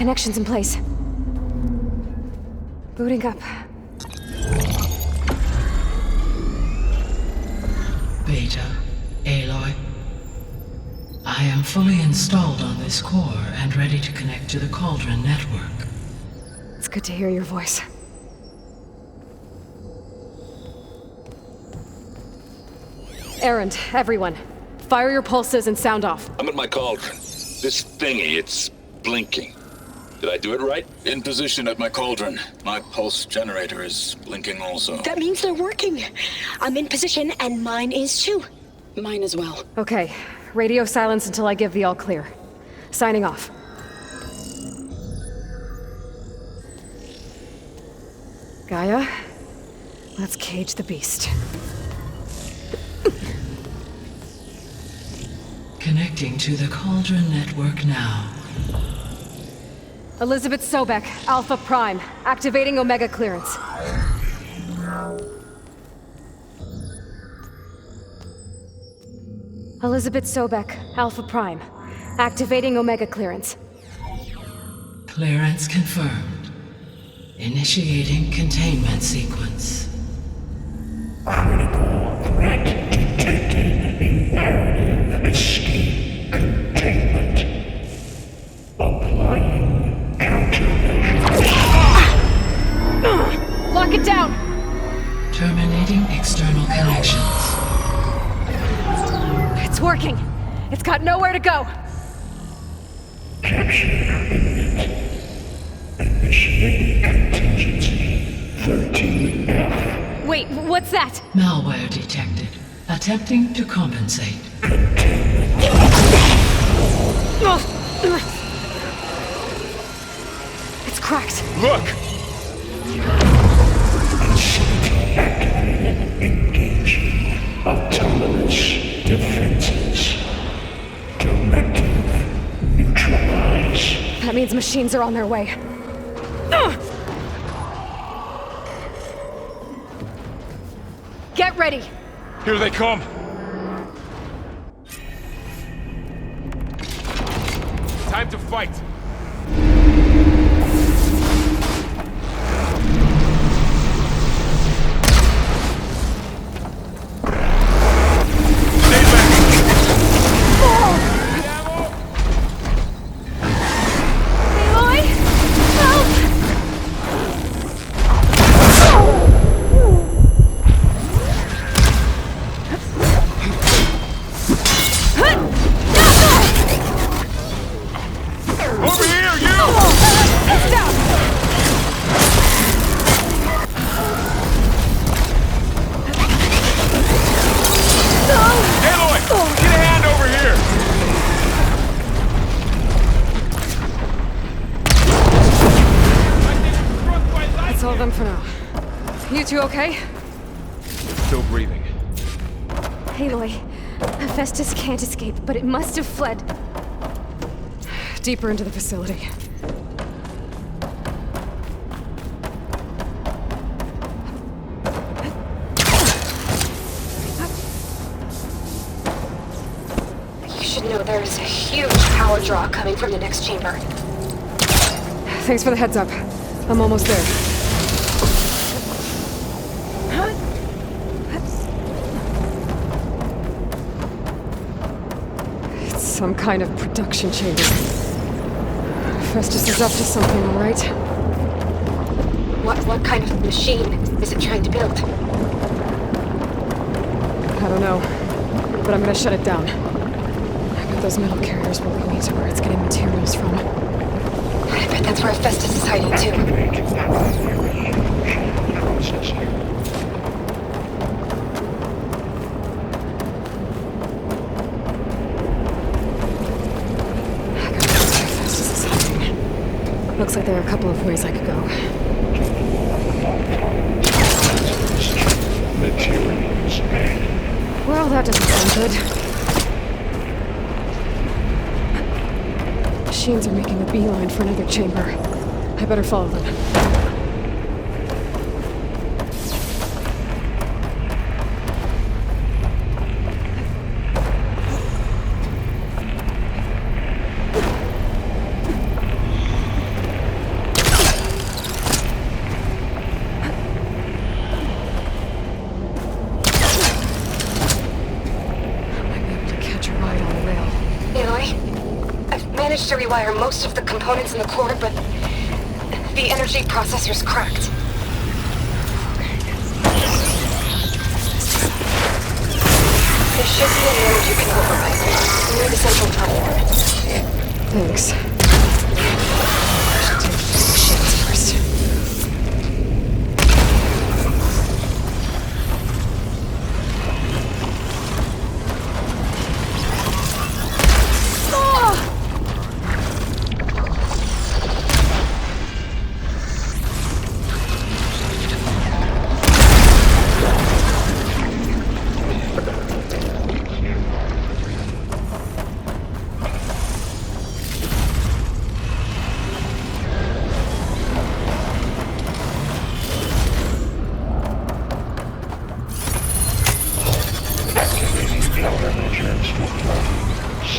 Connections in place. Booting up. Beta, Aloy. I am fully installed on this core and ready to connect to the Cauldron network. It's good to hear your voice. Erend, everyone. Fire your pulses and sound off. I'm at my cauldron. This thingy, it's blinking. Did I do it right? In position at my cauldron. My pulse generator is blinking also. That means they're working. I'm in position, and mine is too. Mine as well. Okay. Radio silence until I give the all clear. Signing off. Gaia, let's cage the beast. Connecting to the Cauldron network now. Elizabeth Sobek, Alpha Prime, activating Omega clearance. Elizabeth Sobek, Alpha Prime, activating Omega clearance. Clearance confirmed. Initiating containment sequence. Critical threat detected. Imperative escape containment. Applying countermeasures. Lock it down! Terminating external connections. It's working! It's got nowhere to go! Capture imminent. Initiating contingency 13F. Wait, what's that? Malware detected. Attempting to compensate. It's cracked. Look! Facility activated. Engaging autonomous defenses. Directive. Neutralize. That means machines are on their way. Get ready! Here they come! Time to fight! Aloy! Help! Over here, you! It's down! Aloy! Get a hand over here! That's all of them for now. You two okay? Still breathing. Aloy, Hephaestus can't escape, but it must have fled. Deeper into the facility. You should know there is a huge power draw coming from the next chamber. Thanks for the heads up. I'm almost there. It's some kind of production chamber. Festus is up to something, all right? What kind of machine is it trying to build? I don't know, but I'm gonna shut it down. I bet those metal carriers will lead me to where it's getting materials from. I bet that's where Festus is hiding too. Activate primary fusion processor. I gotta know where Festus is hiding. Looks like there are a couple of ways I could go. Materials added. Well, that doesn't sound good. Machines are making a beeline for another chamber. I better follow them. managed to rewire most of the components in the core, but the energy processor's cracked. There should be a node you can override near the central platform. Thanks. I should take these machines first.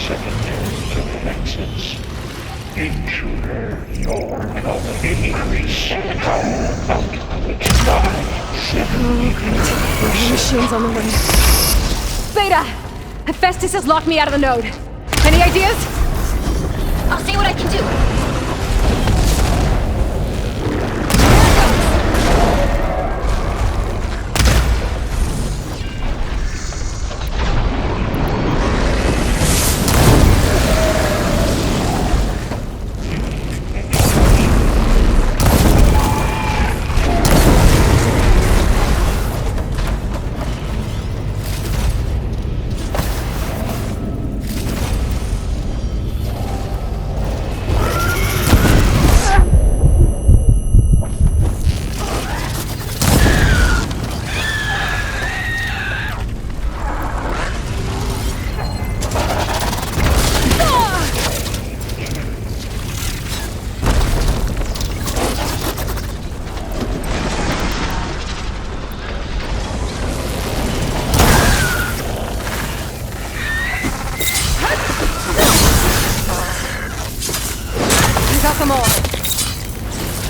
Secondary defenses. Intruder, your power increase. Power output by 70%. Machines on the way. Beta! Hephaestus has locked me out of the node. Any ideas? I'll see what I can do.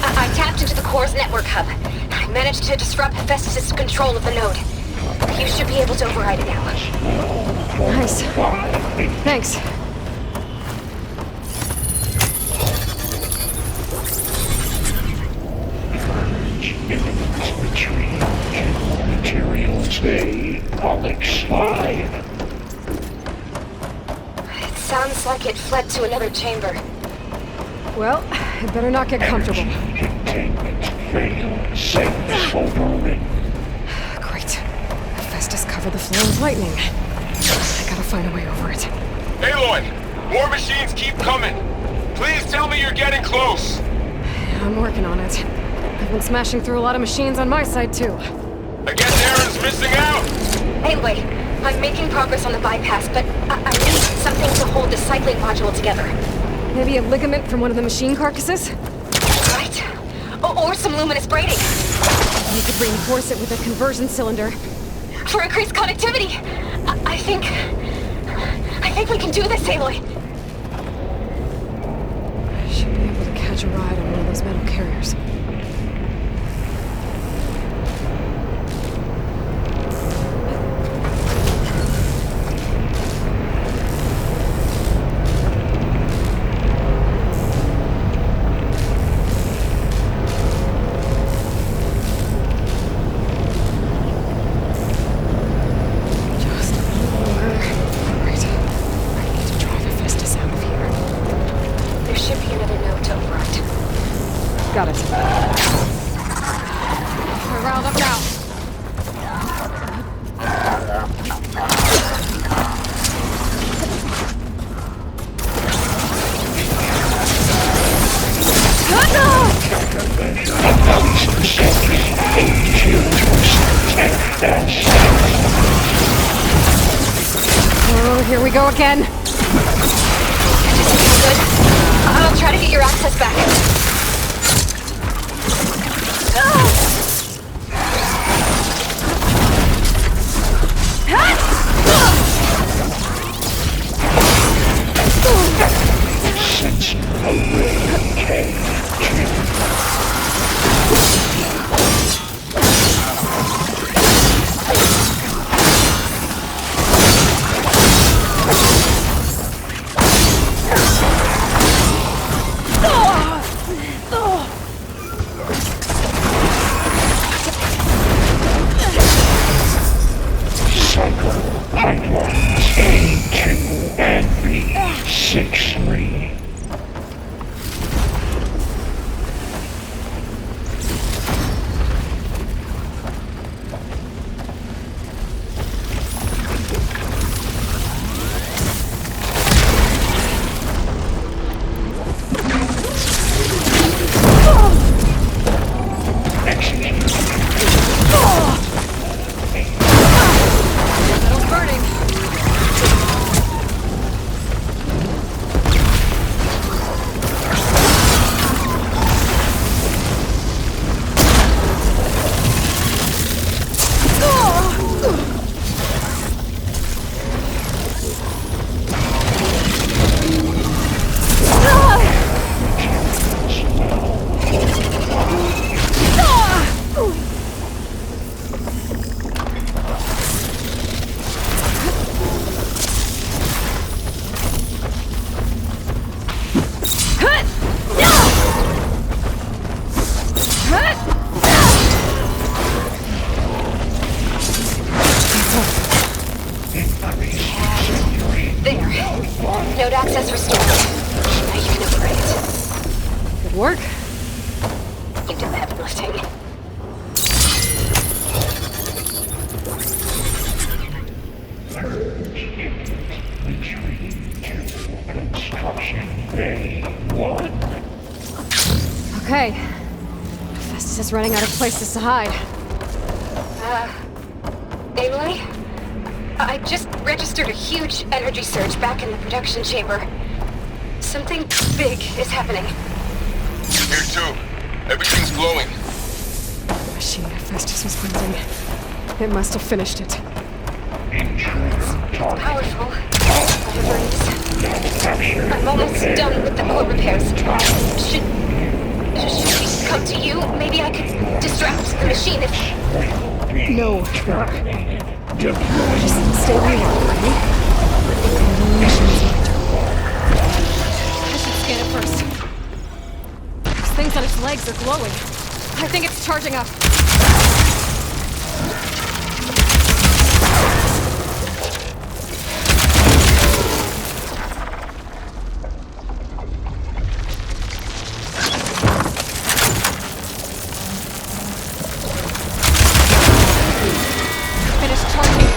I tapped into the core's network hub. I managed to disrupt Hephaestus' control of the node. You should be able to override it now. Nice. Thanks. Between materials A, Pollux 5. It sounds like it fled to another chamber. Well, it better not get comfortable. Containment failed. Save overring. Great. Hephaestus covered the floor with lightning. I gotta find a way over it. Aloy! More machines keep coming! Please tell me you're getting close! I'm working on it. I've been smashing through a lot of machines on my side, too. I guess Aaron's missing out! Anyway, I'm making progress on the bypass, but I need something to hold the cycling module together. Maybe a ligament from one of the machine carcasses? Right. Or some luminous braiding. You could reinforce it with a conversion cylinder. For increased connectivity! I think we can do this, Aloy. I should be able to catch a ride on one of those metal carriers. Got it. We're riled up now. Oh, here we go again. Good. I'll try to get your access back. Node access restored. Now you can override it. Good work. You did the heavy lifting. Retreating to construction bay 1. Okay. Festus is running out of places to hide. Aloy? I just registered a huge energy surge back in the production chamber. Something big is happening. Here too. Everything's glowing. The machine Festus was building. It must have finished it. Intruder target. Powerful. Whatever it is. I'm almost done with the core repairs. Should we come to you? Maybe I could distract the machine if... No. Terminated. Deploy. Just stay where you are, okay? I should scan it first. Those things on its legs are glowing. I think it's charging up. Finish charging.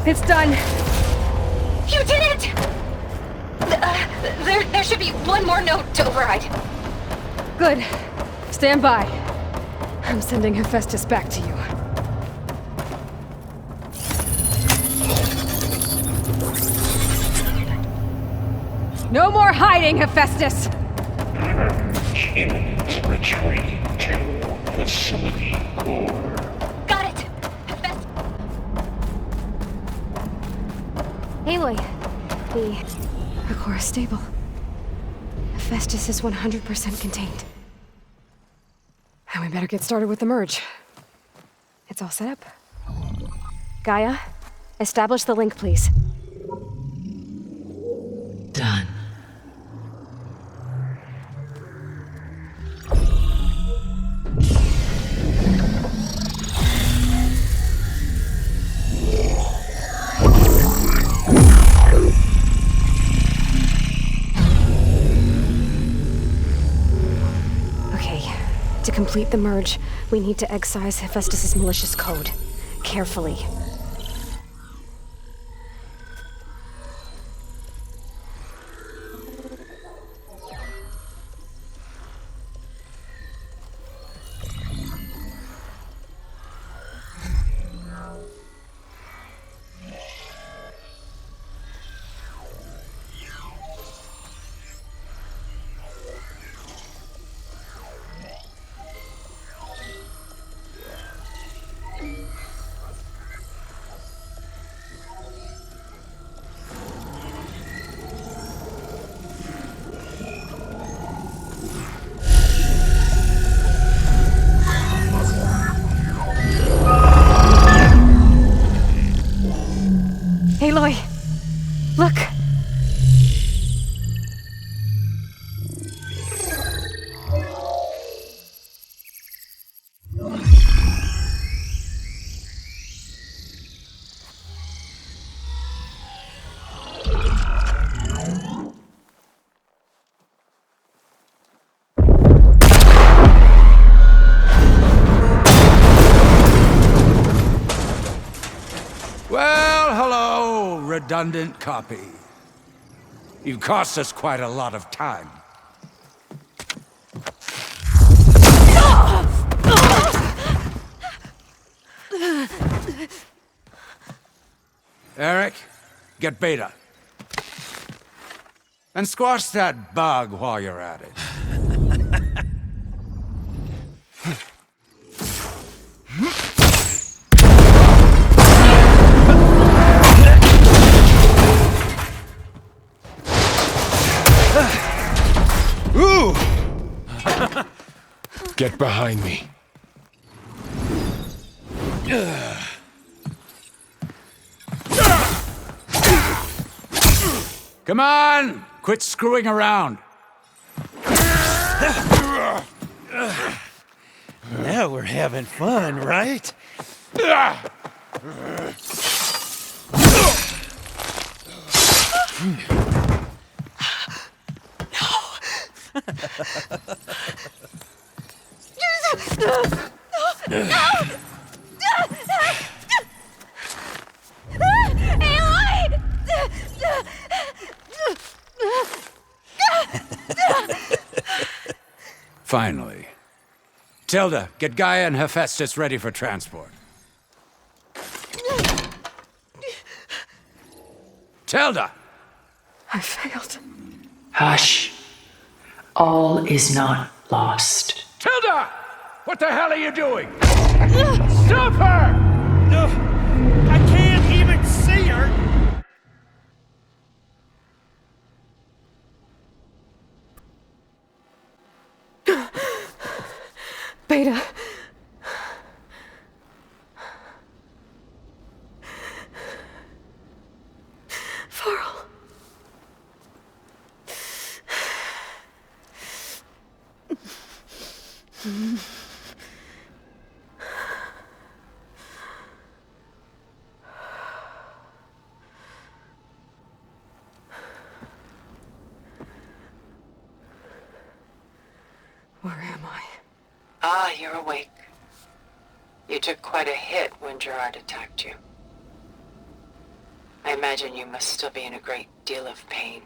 It's done. You did it! There should be one more node to override. Good. Stand by. I'm sending Hephaestus back to you. No more hiding, Hephaestus! Imminent retreating to facility core. Got it! Aloy, the core is stable. Hephaestus is 100% contained. And we better get started with the merge. It's all set up. Gaia, establish the link, please. Done. To complete the merge, we need to excise Hephaestus' malicious code. Carefully. Aloy! Look! Well, hello, redundant copy. You've cost us quite a lot of time. Eric, get Beta. And squash that bug while you're at it. Ooh! Get behind me. Come on! Quit screwing around. Now we're having fun, right? Finally. Tilda, get Gaia and Hephaestus ready for transport. Tilda! I failed. Hush. All is not lost. Tilda! What the hell are you doing? Stop her! I can't even see her! Beta. Varl. Where am I? Ah, you're awake. You took quite a hit when Gerard attacked you. I imagine you must still be in a great deal of pain.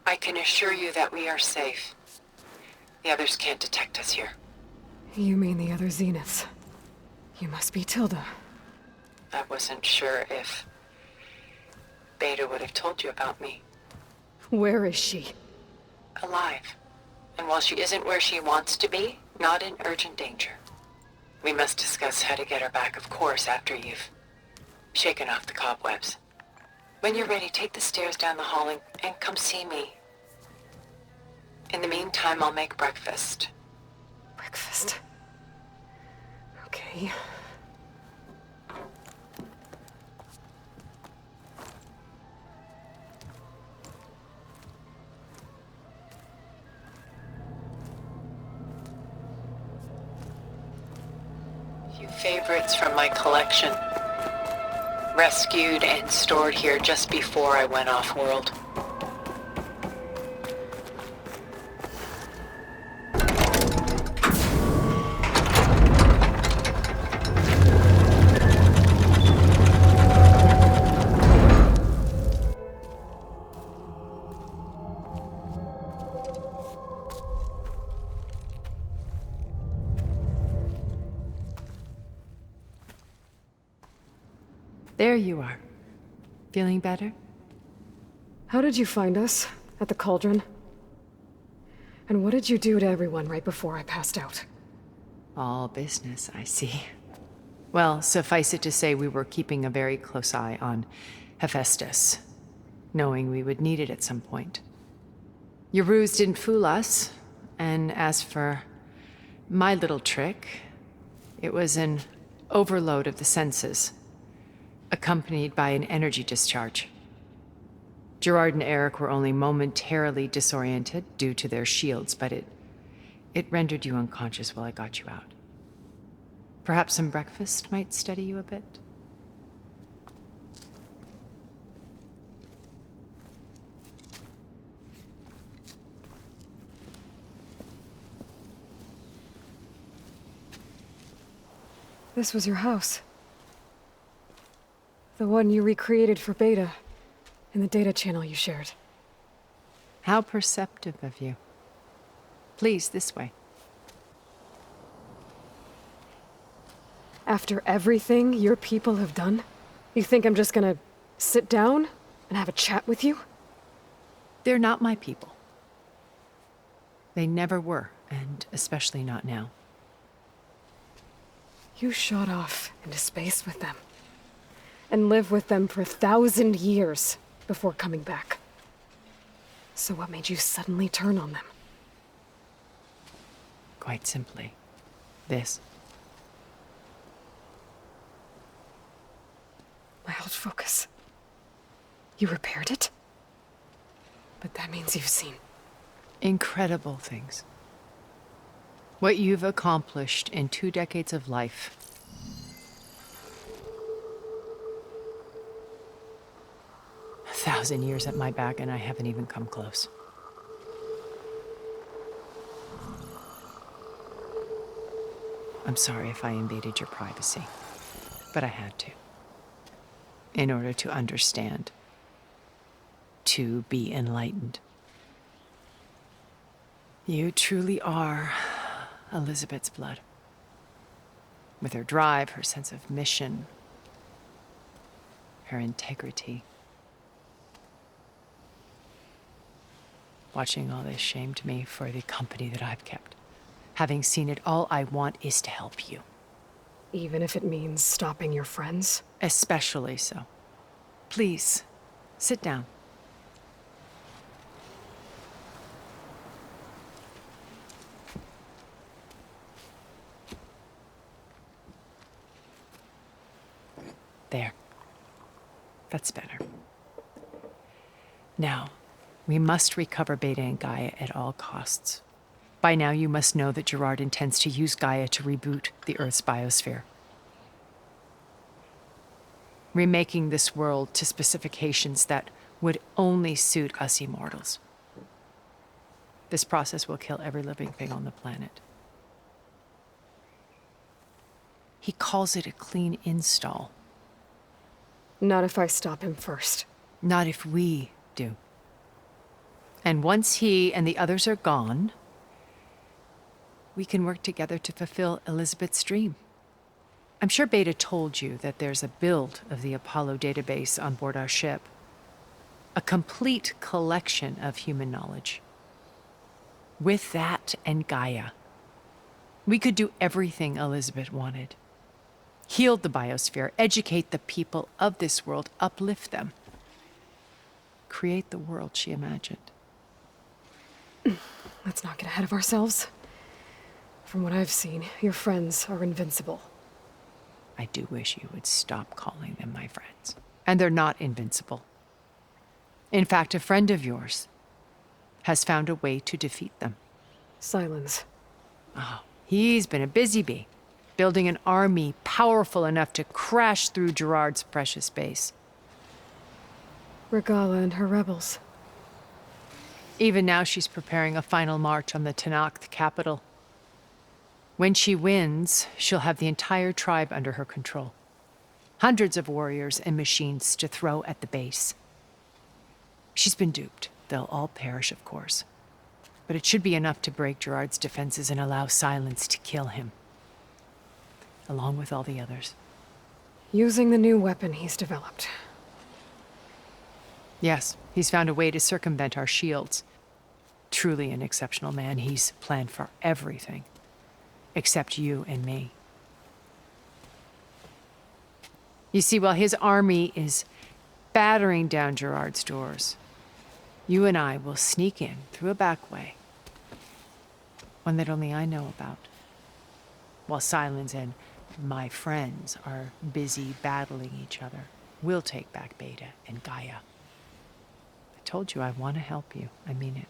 I can assure you that we are safe. The others can't detect us here. You mean the other Zeniths? You must be Tilda. I wasn't sure if Beta would have told you about me. Where is she? Alive. And while she isn't where she wants to be, not in urgent danger. We must discuss how to get her back, of course, after you've shaken off the cobwebs. When you're ready, take the stairs down the hall and come see me. In the meantime, I'll make breakfast. Breakfast. Okay. Few favorites from my collection. Rescued and stored here just before I went off-world. There you are. Feeling better? How did you find us? At the Cauldron? And what did you do to everyone right before I passed out? All business, I see. Well, suffice it to say we were keeping a very close eye on Hephaestus, knowing we would need it at some point. Your ruse didn't fool us, and as for my little trick, it was an overload of the senses, accompanied by an energy discharge. Gerard and Eric were only momentarily disoriented due to their shields, but it rendered you unconscious while I got you out. Perhaps some breakfast might steady you a bit? This was your house. The one you recreated for Beta, in the data channel you shared. How perceptive of you. Please, this way. After everything your people have done, you think I'm just gonna sit down and have a chat with you? They're not my people. They never were, and especially not now. You shot off into space with them, and lived with them for 1,000 years before coming back. So what made you suddenly turn on them? Quite simply, this. My old focus. You repaired it? But that means you've seen. Incredible things. What you've accomplished in 2 decades of life. A 1,000 years at my back, and I haven't even come close. I'm sorry if I invaded your privacy, but I had to. In order to understand. To be enlightened. You truly are Elizabeth's blood. With her drive, her sense of mission, her integrity. Watching all this shamed me for the company that I've kept. Having seen it, all I want is to help you. Even if it means stopping your friends? Especially so. Please, sit down. There. That's better. Now, we must recover Beta and Gaia at all costs. By now, you must know that Gerard intends to use Gaia to reboot the Earth's biosphere. Remaking this world to specifications that would only suit us immortals. This process will kill every living thing on the planet. He calls it a clean install. Not if I stop him first. Not if we do. And once he and the others are gone, we can work together to fulfill Elizabeth's dream. I'm sure Beta told you that there's a build of the Apollo database on board our ship. A complete collection of human knowledge. With that and Gaia, we could do everything Elizabeth wanted. Heal the biosphere, educate the people of this world, uplift them. Create the world she imagined. Let's not get ahead of ourselves. From what I've seen, your friends are invincible. I do wish you would stop calling them my friends. And they're not invincible. In fact, a friend of yours has found a way to defeat them. Silence. Oh, he's been a busy bee. Building an army powerful enough to crash through Gerard's precious base. Regala and her rebels. Even now she's preparing a final march on the Tenakth capital. When she wins, she'll have the entire tribe under her control. Hundreds of warriors and machines to throw at the base. She's been duped. They'll all perish, of course. But it should be enough to break Gerard's defenses and allow Silence to kill him. Along with all the others. Using the new weapon he's developed. Yes, he's found a way to circumvent our shields. Truly an exceptional man. He's planned for everything. Except you and me. You see, while his army is battering down Gerard's doors, you and I will sneak in through a back way. One that only I know about. While Silence and my friends are busy battling each other, we'll take back Beta and Gaia. I told you I want to help you. I mean it.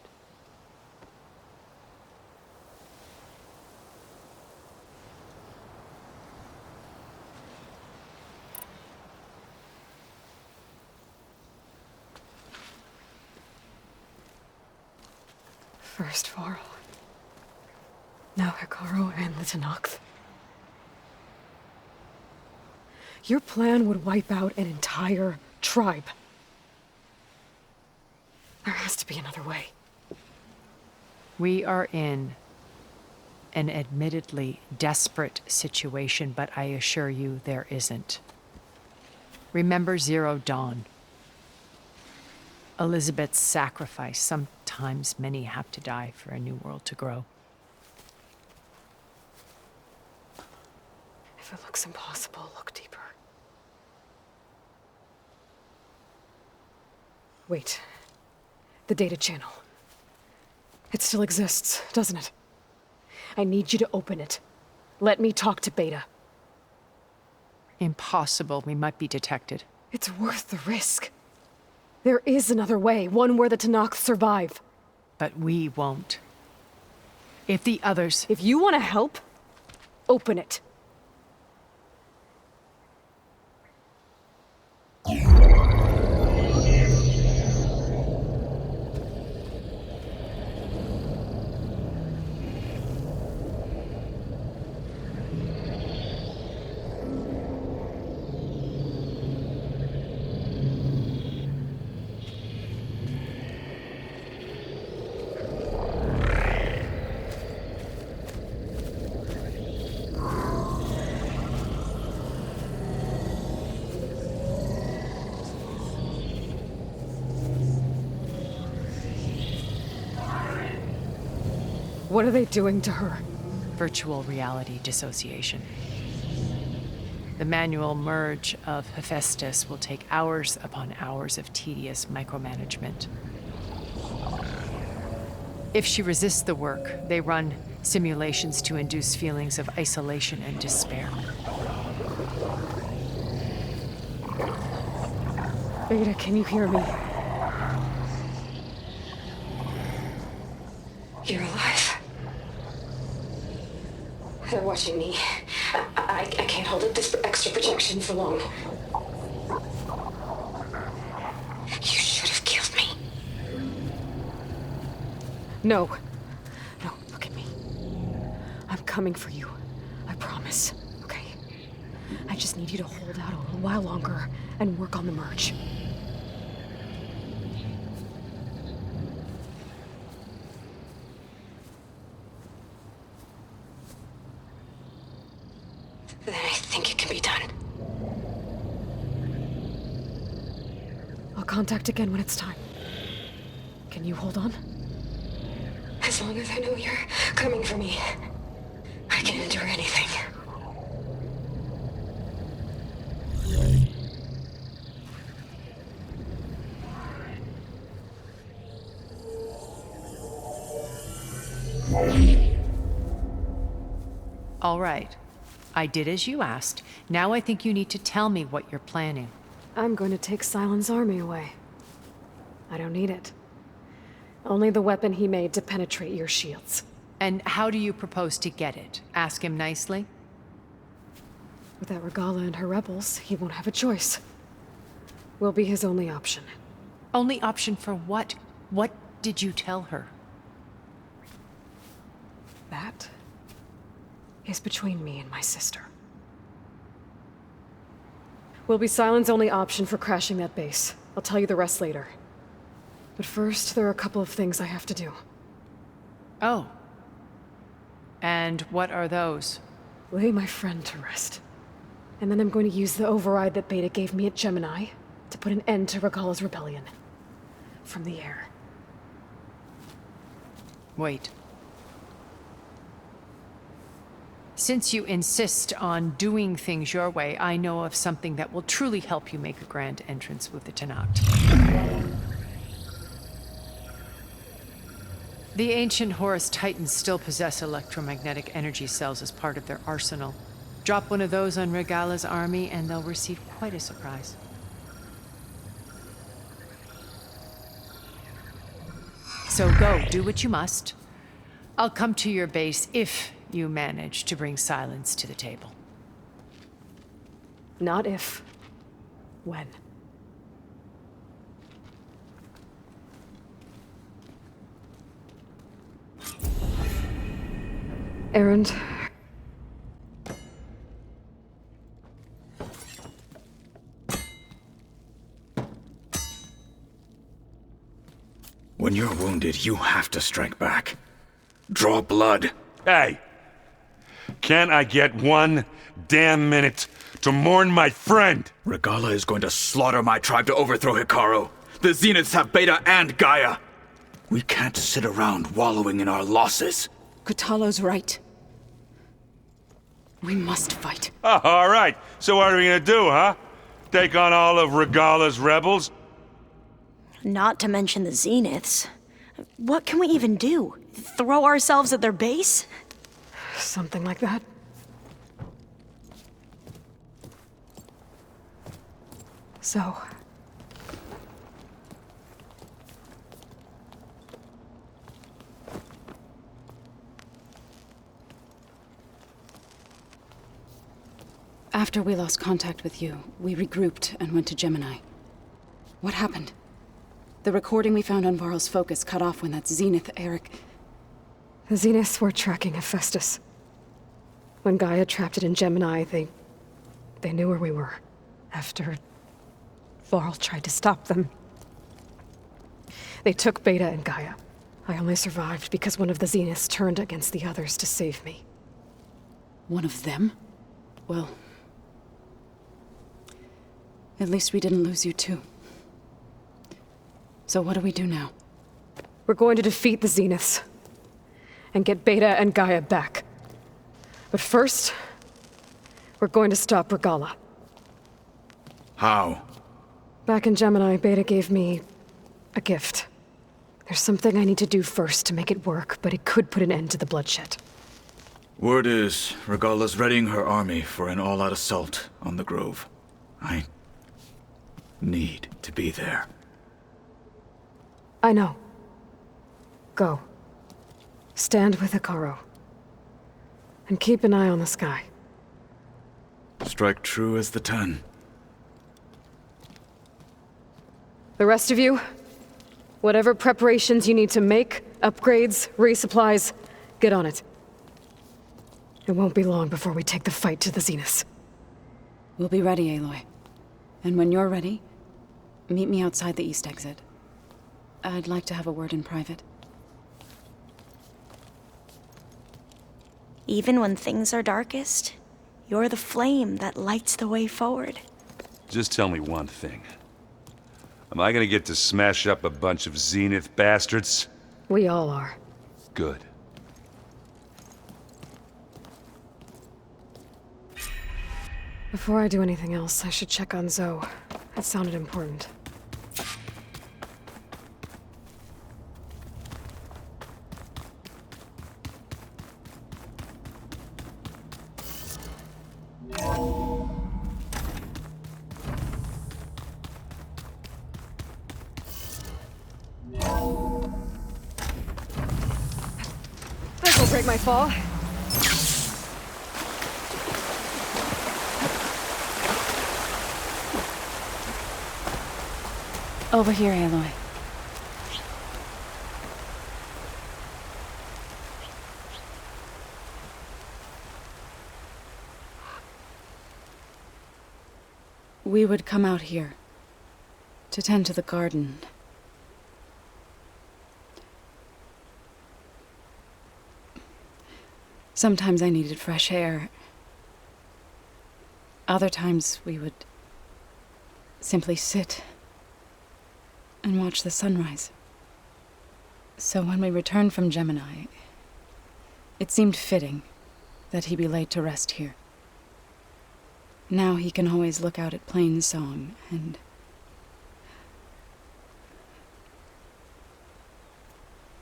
First Varl. Now Hekarro and the Tenakth. Your plan would wipe out an entire tribe. There has to be another way. We are in an admittedly desperate situation, but I assure you there isn't. Remember Zero Dawn. Elizabeth's sacrifice. Sometimes many have to die for a new world to grow. If it looks impossible, look deeper. Wait. The data channel. It still exists, doesn't it? I need you to open it. Let me talk to Beta. Impossible. We might be detected. It's worth the risk. There is another way, one where the Tenakth survive. But we won't. If the others... If you want to help, open it. What are they doing to her? Virtual reality dissociation. The manual merge of Hephaestus will take hours upon hours of tedious micromanagement. If she resists the work, they run simulations to induce feelings of isolation and despair. Beta, can you hear me? You're alive. They're watching me. I can't hold up this extra protection for long. You should have killed me. No. No, look at me. I'm coming for you. I promise. Okay? I just need you to hold out a little while longer and work on the merge. Then I think it can be done. I'll contact again when it's time. Can you hold on? As long as I know you're coming for me, I can endure anything. All right. I did as you asked. Now I think you need to tell me what you're planning. I'm going to take Sylens' army away. I don't need it. Only the weapon he made to penetrate your shields. And how do you propose to get it? Ask him nicely? Without Regalla and her rebels, he won't have a choice. We'll be his only option. Only option for what? What did you tell her? That is between me and my sister. Will be Sylens' only option for crashing that base. I'll tell you the rest later. But first, there are a couple of things I have to do. Oh. And what are those? Lay my friend to rest. And then I'm going to use the override that Beta gave me at Gemini to put an end to Regalla's rebellion. From the air. Wait. Since you insist on doing things your way, I know of something that will truly help you make a grand entrance with the Tenakth. The ancient Horus Titans still possess electromagnetic energy cells as part of their arsenal. Drop one of those on Regalla's army and they'll receive quite a surprise. So go, do what you must. I'll come to your base if you manage to bring Sylens to the table. Not if. When. Erend. When you're wounded, you have to strike back. Draw blood. Hey! Can't I get one damn minute to mourn my friend? Regalla is going to slaughter my tribe to overthrow Hekarro. The Zeniths have Beta and Gaia. We can't sit around wallowing in our losses. Kotallo's right. We must fight. Oh, all right. So what are we gonna do, huh? Take on all of Regalla's rebels? Not to mention the Zeniths. What can we even do? Throw ourselves at their base? Something like that. So, After we lost contact with you, we regrouped and went to Gemini. What happened? The recording we found on Varl's focus cut off when that Zenith, Eric... The Zeniths were tracking Hephaestus. When Gaia trapped it in Gemini, they knew where we were. After Varl tried to stop them. They took Beta and Gaia. I only survived because one of the Zeniths turned against the others to save me. One of them? Well... at least we didn't lose you too. So what do we do now? We're going to defeat the Zeniths. And get Beta and Gaia back. But first, we're going to stop Regalla. How? Back in Gemini, Beta gave me a gift. There's something I need to do first to make it work, but it could put an end to the bloodshed. Word is, Regalla's readying her army for an all-out assault on the Grove. I need to be there. I know. Go. Stand with Hekarro. And keep an eye on the sky. Strike true as the 10. The rest of you, whatever preparations you need to make, upgrades, resupplies, get on it. It won't be long before we take the fight to the Zeniths. We'll be ready, Aloy. And when you're ready, meet me outside the east exit. I'd like to have a word in private. Even when things are darkest, you're the flame that lights the way forward. Just tell me one thing. Am I gonna get to smash up a bunch of Zenith bastards? We all are. Good. Before I do anything else, I should check on Zoe. That sounded important. This'll break my fall. Over here, Aloy. We would come out here to tend to the garden. Sometimes I needed fresh air. Other times we would simply sit and watch the sunrise. So when we returned from Gemini, it seemed fitting that he be laid to rest here. Now he can always look out at Plainsong and...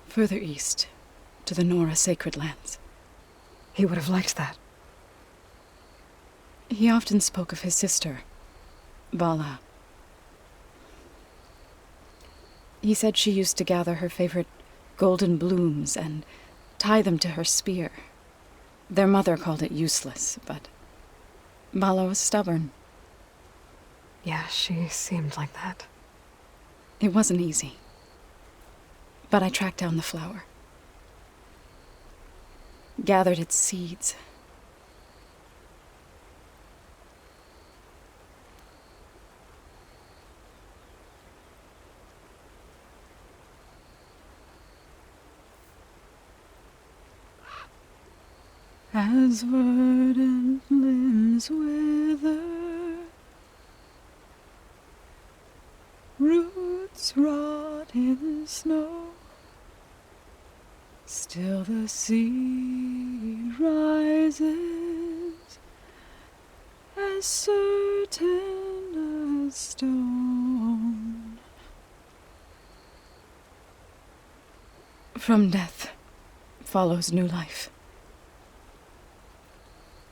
further east, to the Nora Sacred Lands. He would have liked that. He often spoke of his sister, Vala. He said she used to gather her favorite golden blooms and tie them to her spear. Their mother called it useless, but Vala was stubborn. Yeah, she seemed like that. It wasn't easy. But I tracked down the flower. Gathered its seeds. As verdant limbs wither, roots rot in snow, still the sea rises, as certain as stone. From death follows new life.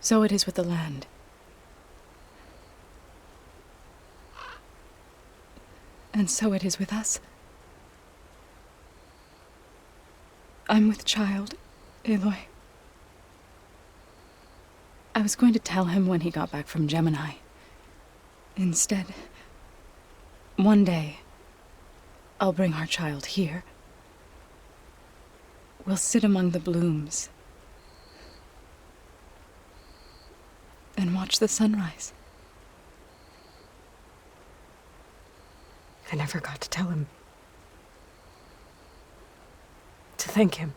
So it is with the land. And so it is with us. I'm with child, Aloy. I was going to tell him when he got back from Gemini. Instead, one day, I'll bring our child here. We'll sit among the blooms and watch the sunrise. I never got to tell him. To thank him.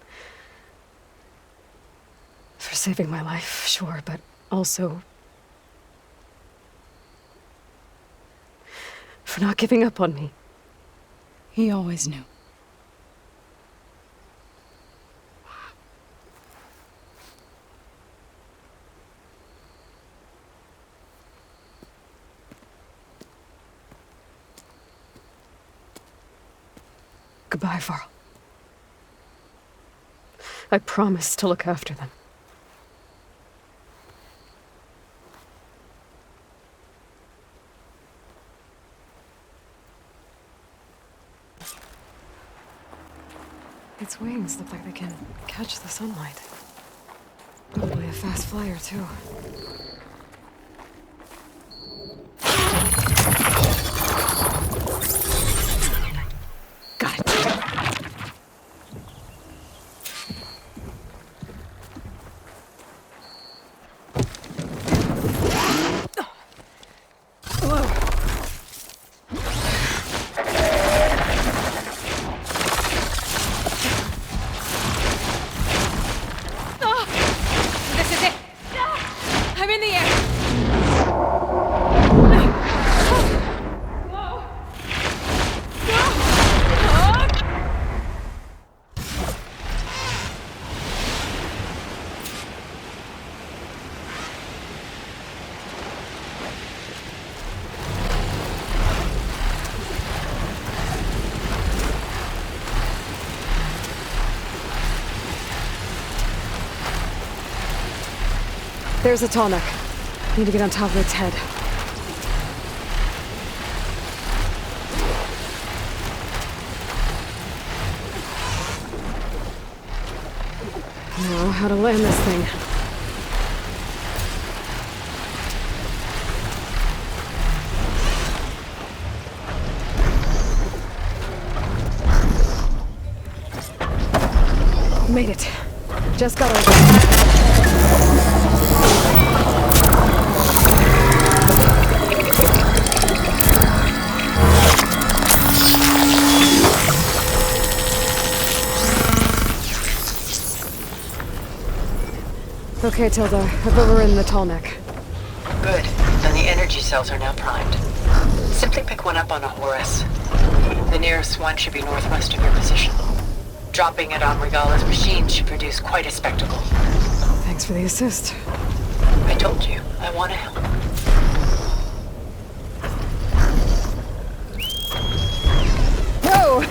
For saving my life, sure, but also for not giving up on me. He always knew. Goodbye, Varl. I promise to look after them. Its wings look like they can catch the sunlight. Probably a fast flyer, too. Got it. This is it! I'm in the air! There's a tall neck. Need to get on top of its head. Now, how to land this thing. Made it. Just got over. Okay, Tilda. I've overridden the tall neck. Good. And the energy cells are now primed. Simply pick one up on a Horus. The nearest one should be northwest of your position. Dropping it on Regala's machine should produce quite a spectacle. Thanks for the assist. I told you, I want to help. Whoa!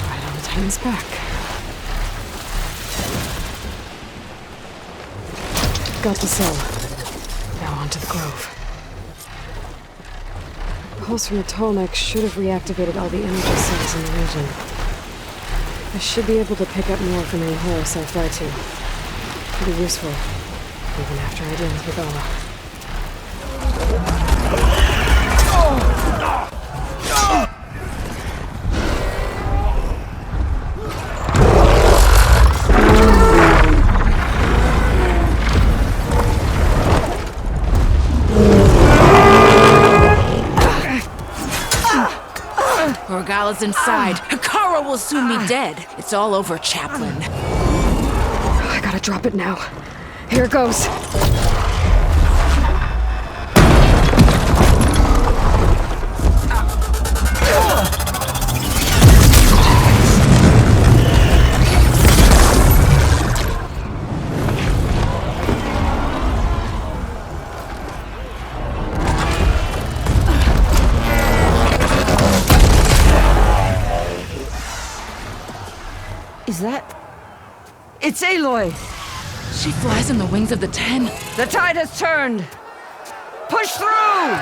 Right on the Titan's back. Got the cell. Now onto the Grove. The pulse from the tall neck should have reactivated all the energy cells in the region. I should be able to pick up more from any Horus I fly to. Pretty useful, even after I deal with Regala. Regala's inside. Hekarro will soon be dead. It's all over, Chaplain. I gotta drop it now. Here goes. Is that... It's Aloy! She flies on the wings of the Ten. The tide has turned! Push through!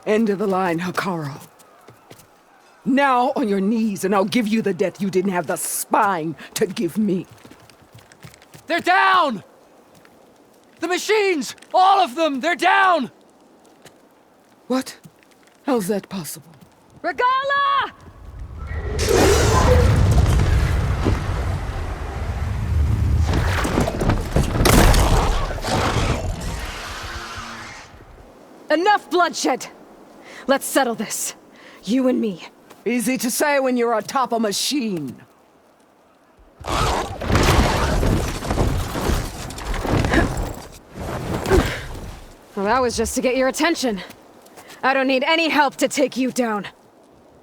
End of the line, Hikaru. Now on your knees, and I'll give you the death you didn't have the spine to give me. They're down! The machines! All of them! They're down! What? How's that possible? Regala! Enough bloodshed! Let's settle this. You and me. Easy to say when you're atop a machine. Well, that was just to get your attention. I don't need any help to take you down.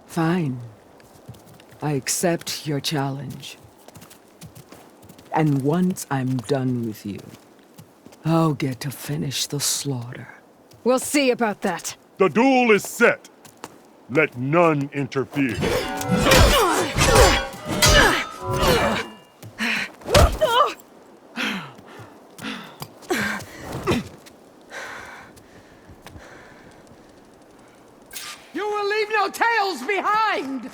Fine. I accept your challenge. And once I'm done with you, I'll get to finish the slaughter. We'll see about that. The duel is set. Let none interfere. You will leave no tails behind!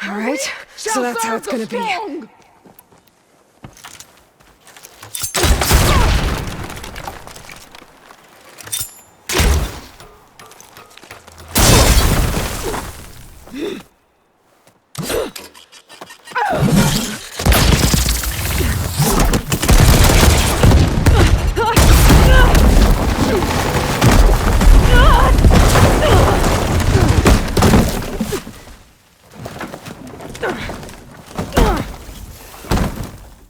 All right, so that's how it's gonna be.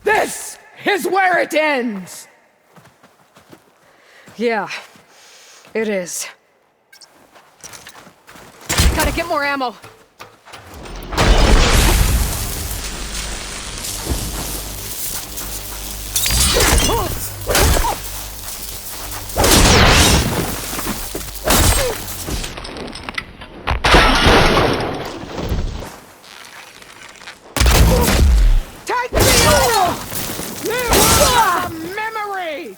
This is where it ends! Yeah, it is. Gotta get more ammo. Take me out! Live a memory!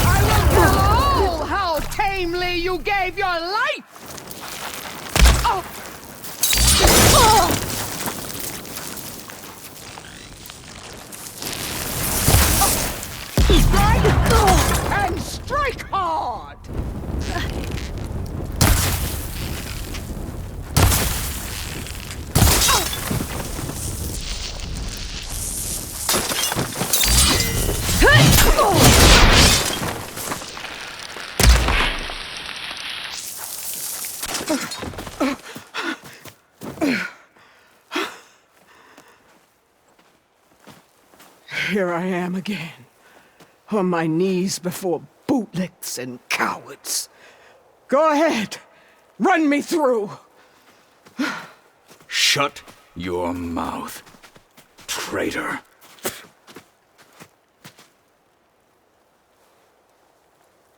I will tell all how tamely you gave your life! Strike! And strike hard! Here I am again, on my knees before bootlicks and cowards. Go ahead, run me through. Shut your mouth, traitor.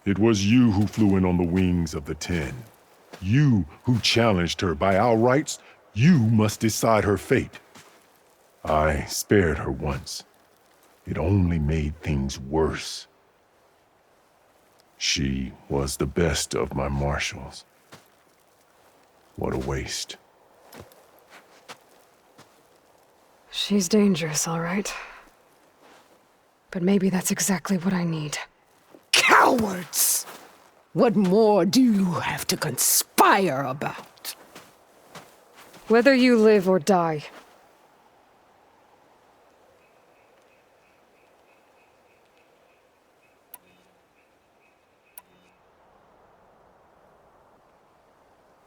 It was you who flew in on the wings of the 10. You who challenged her. By our rights, you must decide her fate. I spared her once. It only made things worse. She was the best of my marshals. What a waste. She's dangerous, all right. But maybe that's exactly what I need. Cowards! What more do you have to conspire about? Whether you live or die,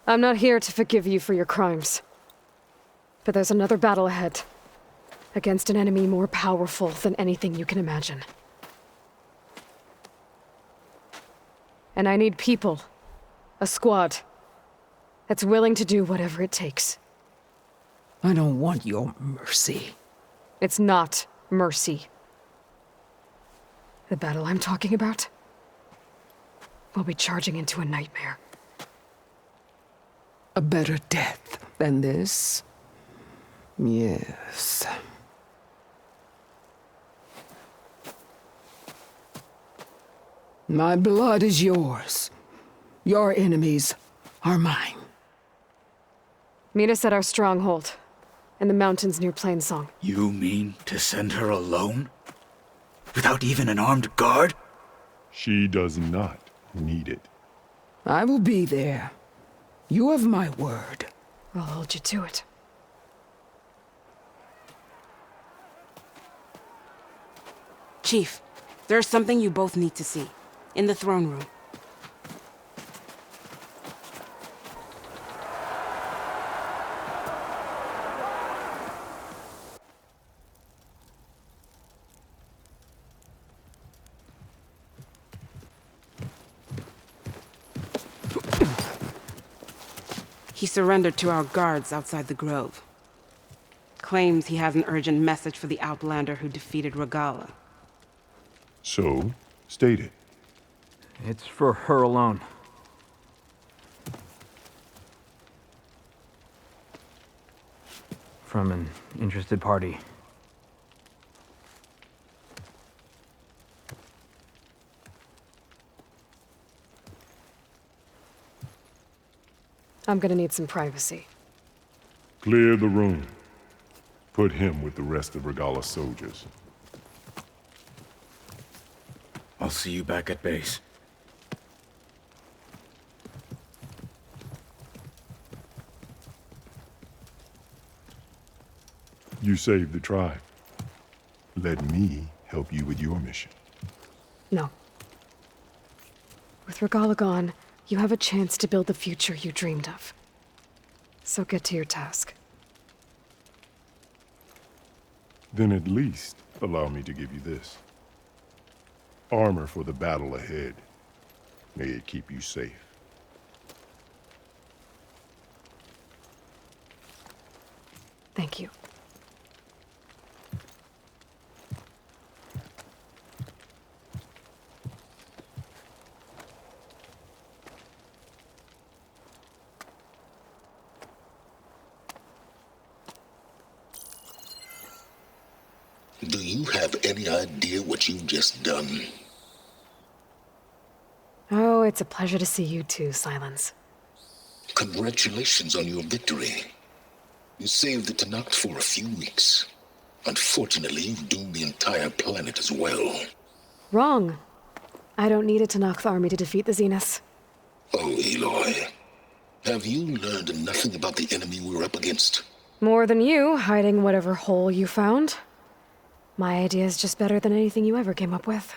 I'm not here to forgive you for your crimes. But there's another battle ahead. Against an enemy more powerful than anything you can imagine. And I need people. A squad. That's willing to do whatever it takes. I don't want your mercy. It's not mercy. The battle I'm talking about will be charging into a nightmare. A better death than this? Yes. My blood is yours. Your enemies are mine. Meet us at our stronghold, in the mountains near Plainsong. You mean to send her alone? Without even an armed guard? She does not need it. I will be there. You have my word. I'll hold you to it. Chief, there's something you both need to see. In the throne room. He surrendered to our guards outside the grove. Claims he has an urgent message for the Outlander who defeated Regalla. So, state it. It's for her alone. From an interested party. I'm gonna need some privacy. Clear the room. Put him with the rest of Regalla's soldiers. I'll see you back at base. You saved the tribe. Let me help you with your mission. No. With Regalla gone, you have a chance to build the future you dreamed of. So get to your task. Then at least allow me to give you this. Armor for the battle ahead. May it keep you safe. Thank you. Do you have any idea what you've just done? Oh, it's a pleasure to see you too, Silence. Congratulations on your victory. You saved the Tenakth for a few weeks. Unfortunately, you've doomed the entire planet as well. Wrong. I don't need a Tenakth army to defeat the Zeniths. Oh, Aloy. Have you learned nothing about the enemy we're up against? More than you, hiding whatever hole you found. My idea is just better than anything you ever came up with.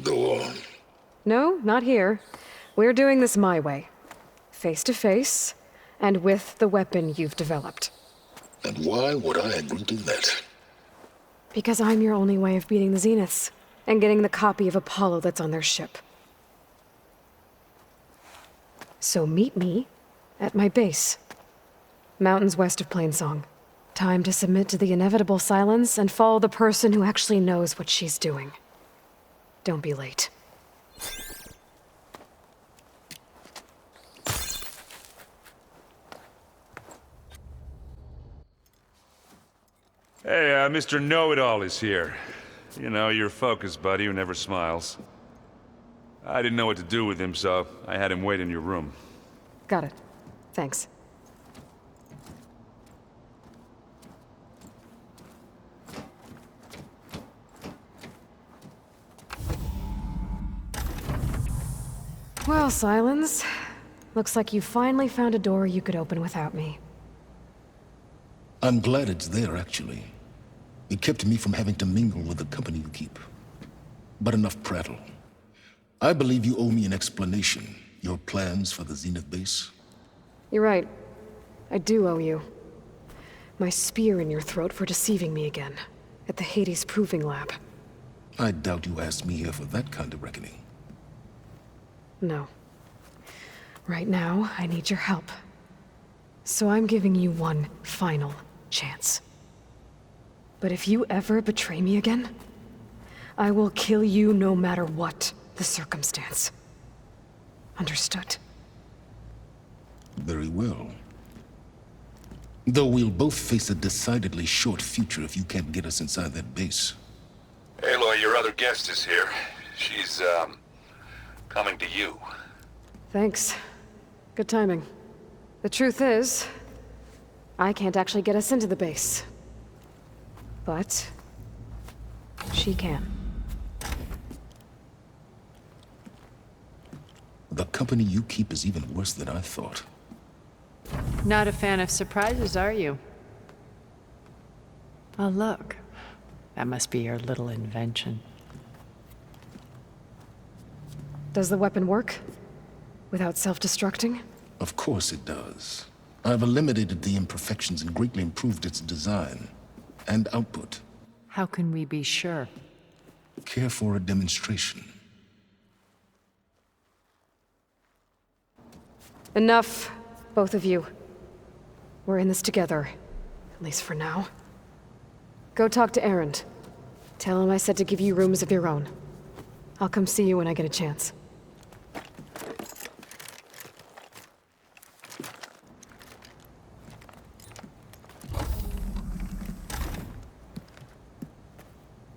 Go on. No, not here. We're doing this my way. Face to face, and with the weapon you've developed. And why would I agree to that? Because I'm your only way of beating the Zeniths, and getting the copy of Apollo that's on their ship. So meet me at my base. Mountains west of Plainsong. Time to submit to the inevitable silence and follow the person who actually knows what she's doing. Don't be late. Hey, Mr. Know-It-All is here. You know, your focus buddy who never smiles. I didn't know what to do with him, so I had him wait in your room. Got it. Thanks. Well, Silence. Looks like you finally found a door you could open without me. I'm glad it's there, actually. It kept me from having to mingle with the company you keep. But enough prattle. I believe you owe me an explanation. Your plans for the Zenith base? You're right. I do owe you. My spear in your throat for deceiving me again. At the Hades Proving Lab. I doubt you asked me here for that kind of reckoning. No. Right now, I need your help. So I'm giving you one final chance. But if you ever betray me again, I will kill you no matter what the circumstance. Understood? Very well. Though we'll both face a decidedly short future if you can't get us inside that base. Aloy, your other guest is here. She's, coming to you. Thanks. Good timing. The truth is, I can't actually get us into the base. But she can. The company you keep is even worse than I thought. Not a fan of surprises, are you? Oh, look. That must be your little invention. Does the weapon work? Without self-destructing? Of course it does. I've eliminated the imperfections and greatly improved its design and output. How can we be sure? Care for a demonstration? Enough, both of you. We're in this together, at least for now. Go talk to Erend. Tell him I said to give you rooms of your own. I'll come see you when I get a chance.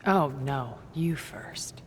Oh, no. You first.